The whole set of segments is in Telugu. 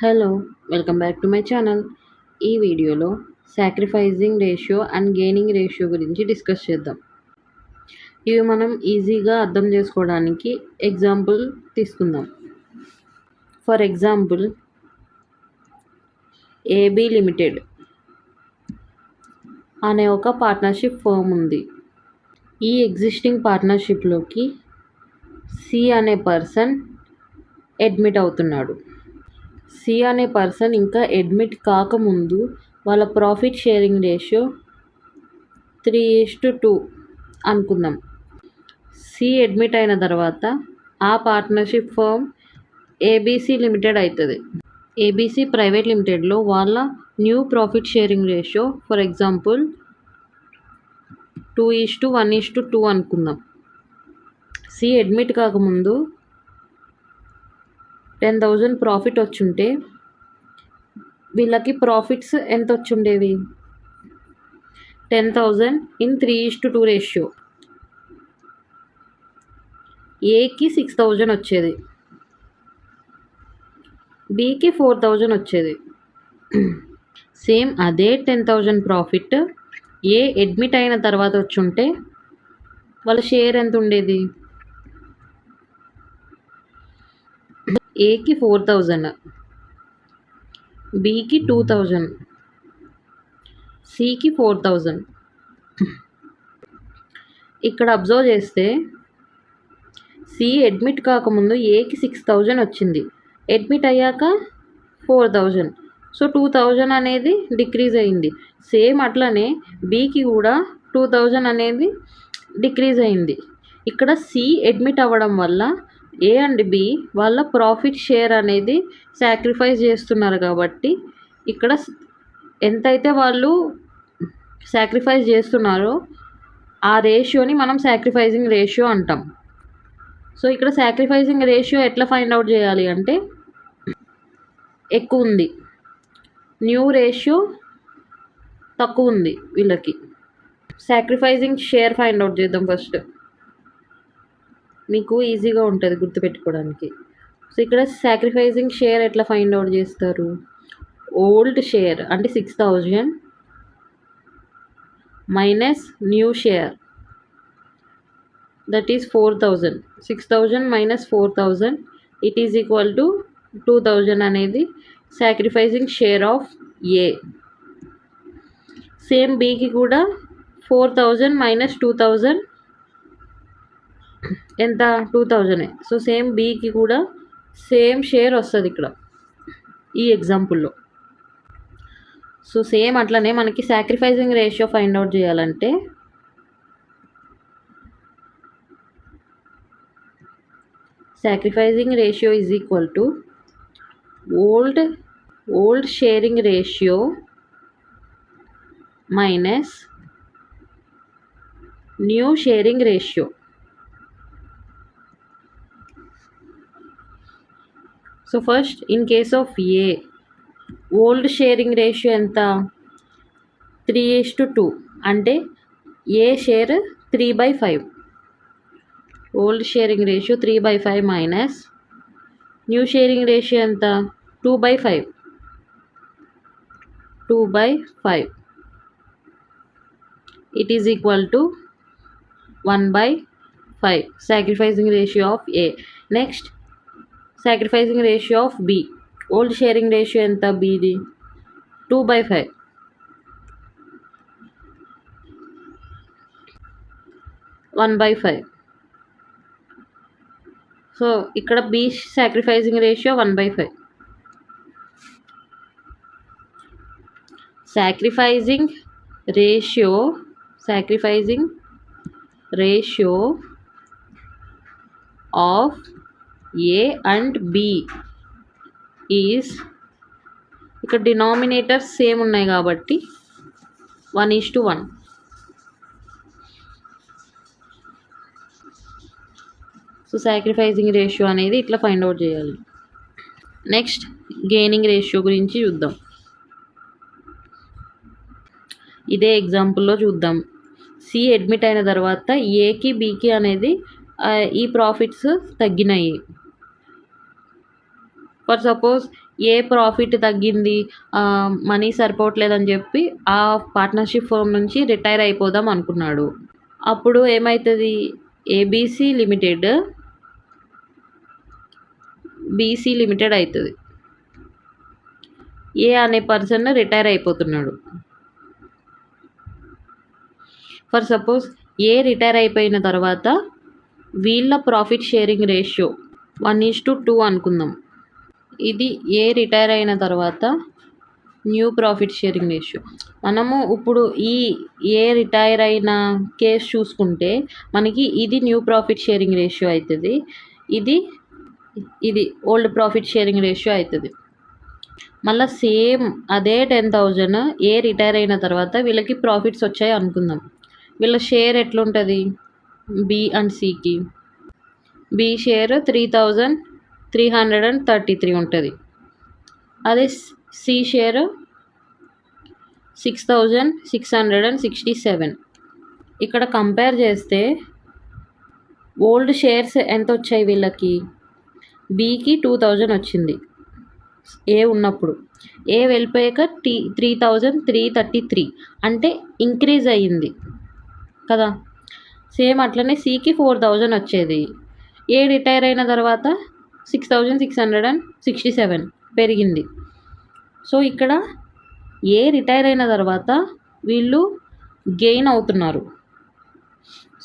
Hello, welcome back to my channel. ఈ వీడియోలో sacrificing ratio and gaining ratio గురించి డిస్కస్ చేద్దాం. ఇవి మనం ఈజీగా అర్థం చేసుకోవడానికి ఎగ్జాంపుల్ తీసుకుందాం. ఫర్ ఎగ్జాంపుల్, ఏబీ లిమిటెడ్ అనే ఒక పార్ట్నర్షిప్ ఫర్మ్ ఉంది. ఈ ఎగ్జిస్టింగ్ పార్ట్నర్షిప్లోకి సి అనే పర్సన్ అడ్మిట్ అవుతున్నాడు. సి అనే పర్సన్ ఇంకా అడ్మిట్ కాకముందు వాళ్ళ ప్రాఫిట్ షేరింగ్ రేషియో 3:2 అనుకుందాం. సి అడ్మిట్ అయిన తర్వాత ఆ పార్ట్నర్షిప్ ఫర్మ్ ఏబీసీ లిమిటెడ్ అవుతుంది. ఏబీసీ ప్రైవేట్ లిమిటెడ్లో వాళ్ళ new profit sharing ratio for example 2:1:2 అనుకుందాం. సి అడ్మిట్ కాకముందు 10,000 ప్రాఫిట్ వచ్చుంటే వీళ్ళకి ప్రాఫిట్స్ ఎంత వచ్చుండేవి? 10,000 ఇన్ 3:2 రేషియో. ఏకి 6,000 వచ్చేది, బికి 4,000 వచ్చేది. సేమ్ అదే 10,000 ప్రాఫిట్ ఏ అడ్మిట్ అయిన తర్వాత వచ్చుంటే వాళ్ళ షేర్ ఎంత ఉండేది? ఏకి 4,000, బికి 2,000, సికి 4,000. ఇక్కడ అబ్జర్వ్ చేస్తే సి అడ్మిట్ కాకముందు ఏకి 6,000 వచ్చింది, అడ్మిట్ అయ్యాక 4,000. సో 2,000 అనేది డిక్రీజ్ అయింది. సేమ్ అట్లనే బికి కూడా 2,000 అనేది డిక్రీజ్ అయింది. ఇక్కడ సి అడ్మిట్ అవ్వడం వల్ల ఏ అండ్ బి వాళ్ళ ప్రాఫిట్ షేర్ అనేది సాక్రిఫైస్ చేస్తున్నారు కాబట్టి ఇక్కడ ఎంతైతే వాళ్ళు సాక్రిఫైస్ చేస్తున్నారో ఆ రేషియోని మనం సాక్రిఫైజింగ్ రేషియో అంటాం. సో ఇక్కడ సాక్రిఫైజింగ్ రేషియో ఎట్లా ఫైండ్ అవుట్ చేయాలి అంటే, ఎక్కువ ఉంది, న్యూ రేషియో తక్కువ ఉంది వీళ్ళకి. సాక్రిఫైజింగ్ షేర్ ఫైండ్ అవుట్ చేద్దాం ఫస్ట్, మీకు ఈజీగా ఉంటుంది గుర్తుపెట్టుకోవడానికి. సో ఇక్కడ సాక్రిఫైజింగ్ షేర్ ఎట్లా ఫైండ్ అవుట్ చేస్తారు? ఓల్డ్ షేర్ అంటే 6,000 minus new share that is 4,000. 6,000 minus 4,000 it is equal to 2,000 అనేది sacrificing share of A. Same బికి కూడా 4,000 మైనస్ 2,000 ఎంత? 2,000. సో సేమ్ బికి కూడా సేమ్ షేర్ వస్తుంది ఇక్కడ ఈ ఎగ్జాంపుల్లో. సో సేమ్ అట్లనే మనకి సాక్రిఫైజింగ్ రేషియో ఫైండ్ అవుట్ చేయాలంటే sacrificing ratio is equal to old sharing ratio minus new sharing ratio. So first in case of A, old sharing ratio ఎంత? 3:2 అంటే A share 3/5. Old sharing ratio 3/5 minus new sharing ratio ఎంత? 2/5. 2/5 it is equal to 1/5 sacrificing ratio of A. Next sacrificing ratio of B. Old sharing ratio ఎంత బిది? 2/5. 1/5. సో ఇక్కడ B sacrificing ratio 1/5. Sacrificing ratio of A and B is, ఇక్కడ డినామినేటర్స్ సేమ్ ఉన్నాయి కాబట్టి 1:1. సో సాక్రిఫైజింగ్ రేషియో అనేది ఇట్లా ఫైండ్ అవుట్ చేయాలి. నెక్స్ట్ గెయినింగ్ రేషియో గురించి చూద్దాం. ఇదే ఎగ్జాంపుల్లో చూద్దాం. సి అడ్మిట్ అయిన తర్వాత ఏకి బికి అనేది ఈ ప్రాఫిట్స్ తగ్గినాయి. ఫర్ సపోజ్ ఏ ప్రాఫిట్ తగ్గింది, మనీ సరిపోవట్లేదని చెప్పి ఆ పార్ట్నర్షిప్ ఫర్మ్ నుంచి రిటైర్ అయిపోదాం అనుకున్నాడు. అప్పుడు ఏమవుతుంది, ఏబీసీ లిమిటెడ్ బీసీ లిమిటెడ్ అవుతుంది. ఏ అనే పర్సన్ రిటైర్ అయిపోతున్నాడు. ఫర్ సపోజ్ ఏ రిటైర్ అయిపోయిన తర్వాత వీళ్ళ ప్రాఫిట్ షేరింగ్ రేషియో 1:2 అనుకుందాం. ఇది ఏ రిటైర్ అయిన తర్వాత న్యూ ప్రాఫిట్ షేరింగ్ రేషియో. మనము ఇప్పుడు ఈ ఏ రిటైర్ అయిన కేసు చూసుకుంటే మనకి ఇది న్యూ ప్రాఫిట్ షేరింగ్ రేషియో అవుతుంది, ఇది ఓల్డ్ ప్రాఫిట్ షేరింగ్ రేషియో అవుతుంది. మళ్ళీ సేమ్ అదే 10,000 ఏ రిటైర్ అయిన తర్వాత వీళ్ళకి ప్రాఫిట్స్ వచ్చాయి అనుకుందాం. వీళ్ళ షేర్ ఎట్లుంటుంది, బి అండ్ సికి. బి షేర్ 3,333 ఉంటుంది. అదే సి షేర్ 6,667. ఇక్కడ కంపేర్ చేస్తే ఓల్డ్ షేర్స్ ఎంత వచ్చాయి వీళ్ళకి, బికి 2,000 వచ్చింది ఏ ఉన్నప్పుడు, ఏ వెళ్ళిపోయాక 3,333 అంటే ఇంక్రీజ్ అయ్యింది కదా. సేమ్ అట్లనే సికి 4,000 వచ్చేది, ఏ రిటైర్ అయిన తర్వాత 6,667 పెరిగింది. సో ఇక్కడ ఏ రిటైర్ అయిన తర్వాత వీళ్ళు గెయిన్ అవుతున్నారు.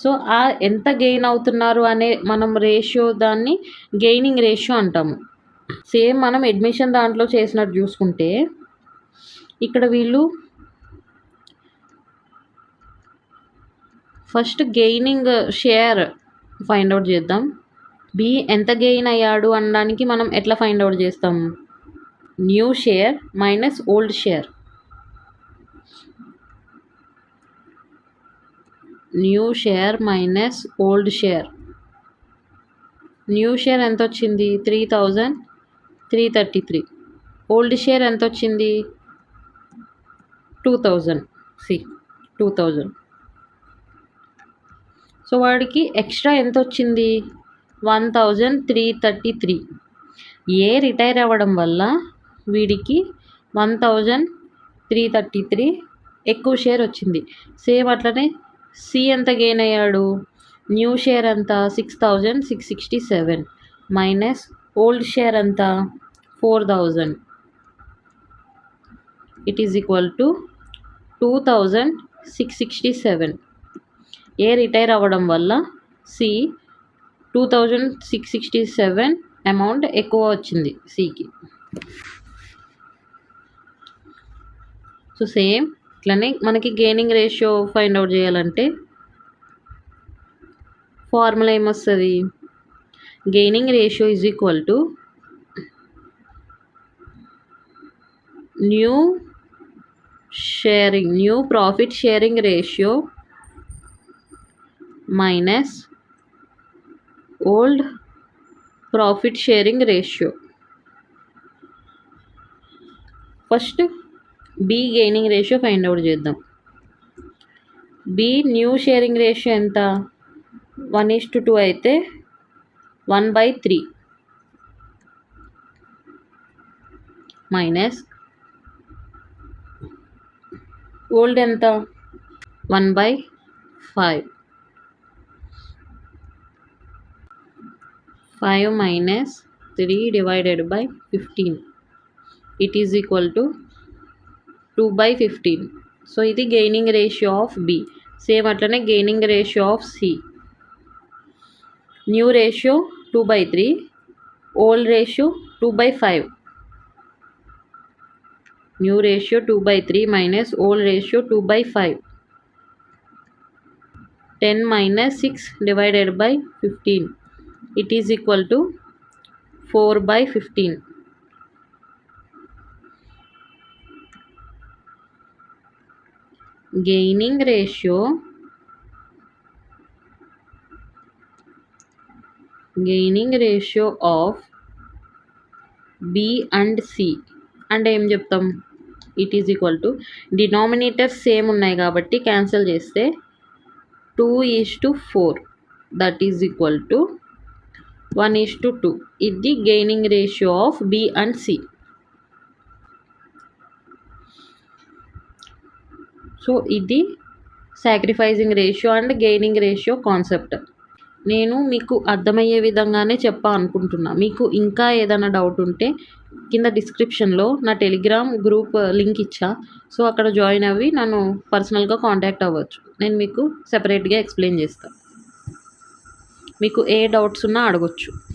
సో ఆ ఎంత గెయిన్ అవుతున్నారు అనే మనం రేషియో దాన్ని గెయినింగ్ రేషియో అంటాము. సేమ్ మనం అడ్మిషన్ దాంట్లో చేసినట్టు చూసుకుంటే ఇక్కడ వీళ్ళు first gaining share find out చేద్దాం. బి ఎంత గెయిన్ అయ్యాడు అనడానికి మనం ఎట్లా ఫైండ్ అవుట్ చేస్తాం, new share minus old share. New share minus old share. New share ఎంత వచ్చింది, 3,333. ఓల్డ్ షేర్ ఎంత వచ్చింది, 2,000. 2,000. సో వాడికి ఎక్స్ట్రా ఎంత వచ్చింది, 1,333. ఏ రిటైర్ అవ్వడం వల్ల వీడికి 1,333 ఎక్కువ షేర్ వచ్చింది. సేమ్ అట్లనే సి ఎంత గెయిన్ అయ్యాడు, న్యూ షేర్ ఎంత 6,667 మైనస్ ఓల్డ్ షేర్ ఎంత 4,000. It is equal to 2,667. A retire అవ్వడం వల్ల సి 2,667 అమౌంట్ ఎక్కువ వచ్చింది సికి. సో సేమ్ ఇట్లనే మనకి గెయినింగ్ రేషియో ఫైండ్ అవుట్ చేయాలంటే ఫార్ములా ఏమొస్తుంది, gaining ratio is equal to new profit sharing ratio minus old profit sharing ratio. First B gaining ratio find out చేద్దాం. బి న్యూ షేరింగ్ రేషియో ఎంత, 1:2 అయితే 1/3 మైనస్ ఓల్డ్ ఎంత 1/5. 5 minus 3 divided by 15. It is equal to 2/15. So ఇది gaining ratio of B. Same అట్లనే gaining ratio of C. New ratio 2/3, old ratio 2/5. New ratio 2/3 minus old ratio 2/5. 10 minus 6 divided by 15. It is equal to 4/15. Gaining ratio of B and C అంటే ఏం చెప్తాం, it is equal to denominators same ఉన్నాయి కాబట్టి క్యాన్సిల్ చేస్తే 2:4 దట్ ఈజ్ ఈక్వల్ టు 1:2. ఇది gaining ratio of B and C. So ఇది sacrificing ratio and gaining ratio concept. నేను మీకు అర్థమయ్యే విధంగానే అనుకుంటున్నా. మీకు ఇంకా ఏదైనా డౌట్ ఉంటే కింద డిస్క్రిప్షన్లో నా టెలిగ్రామ్ గ్రూప్ లింక్ ఇచ్చా. సో అక్కడ జాయిన్ అవ్వి నన్ను పర్సనల్గా కాంటాక్ట్ అవ్వచ్చు. నేను మీకు సెపరేట్గా ఎక్స్ప్లెయిన్ చేస్తాను. మీకు ఏ డౌట్స్ ఉన్నా అడగొచ్చు.